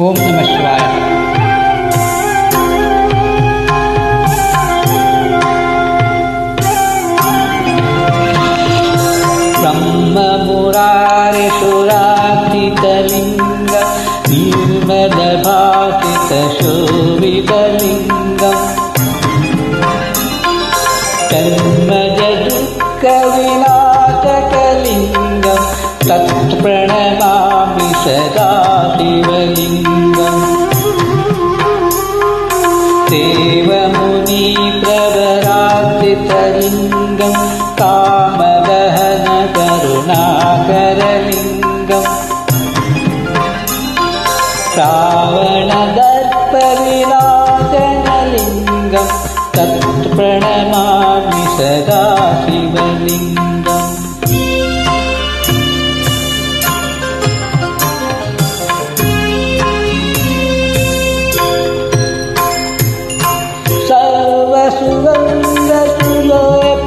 ಓಂ ನಮಃ ಶಿವಾಯ. ಬ್ರಹ್ಮ ಮುರಾರಿ ಸುರಾರ್ಚಿತಲಿಂಗ ನಿರ್ಮಲ ಭಾಸಿತ ಶೋಭಿತಲಿಂಗಂ ಜನ್ಮಜ ದುಃಖ ವಿನಾಶಕಲಿಂಗಂ ತತ್ಪ್ರಣಮಾಮಿ ಸದಾ ಶಿವಲಿಂಗಂ ದೇವಮುನಿ ಪ್ರವರಾರ್ಚಿತಲಿಂಗಂ ಕಾಮದಹನ ಕರುಣಾಕರಲಿಂಗಂ ಶ್ರಾವಣದರ್ಪ ವಿಲಾಸನಲಿಂಗಂ ತತ್ಪ್ರಣಮಾಮಿ ಸದಾ ಶಿವಲಿಂಗಂ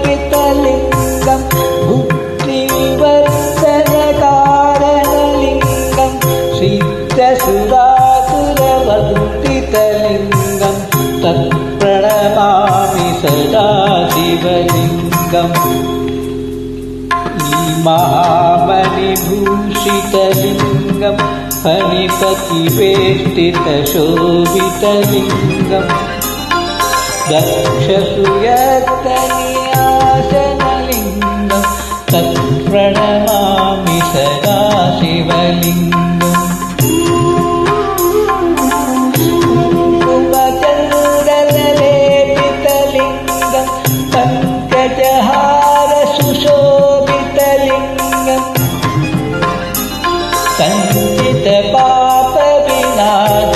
सर्वसुगन्धसुलोपितलिंगं भुक्तिविवर्धनकारणलिंगं सिद्धसुरासुरवन्दितलिंगं तत्प्रणमामि सदा शिवलिंगम् महामणिभूषितलिंगं फणिपतिवेष्टितशोभितलिंगम् दक्षसूयतनियासनलिंगं तत्प्रणमामि सदा शिवलिंगम् कुङ्कुमचन्दनलेपितलिंगं पङ्कजहार सुशोभितलिंगं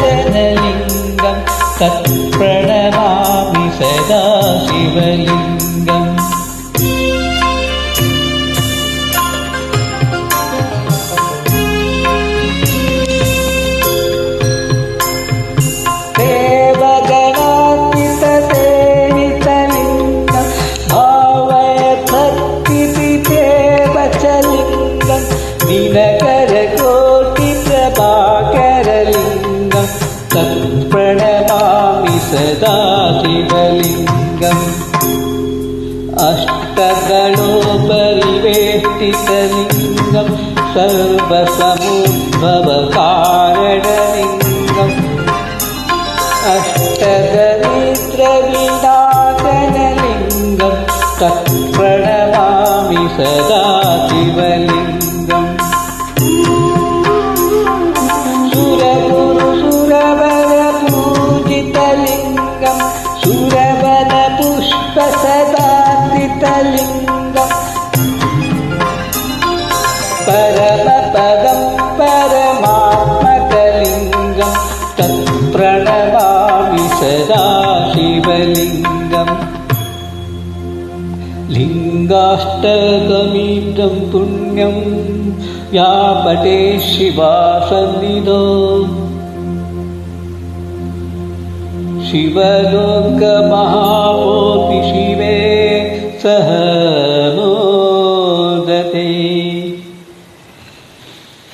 सञ्चितपापविनाशनलिंगं तत्प्रणमामि सदा शिवलिंगम् देवगणान्वितसेवितलिंगं भावयभक्तिविदेवचलिंगं दिनकरकोटिप्रभाकरलिंगं तत्प्रणमामि सदा शिवलिंगम् अष्टगणोपरिवेष्टितलिंगं सर्वसमुद्भवकारणलिंगम् अष्टदरिद्रविनाशनलिंगं तत्प्रणमामि सदा शिवलिंगम् सुरगुरुसुरवरपूजितलिंगं सुरवनपुष्पसदार्चितलिंगं परमपदं परमात्मकलिंगं तत्प्रणमामि सदा शिवलिंगम् लिंगाष्टकमिदं पुण्यं व्यापटे शिवासन्निधौ शिवलोकमहामोऽपि शिवे सह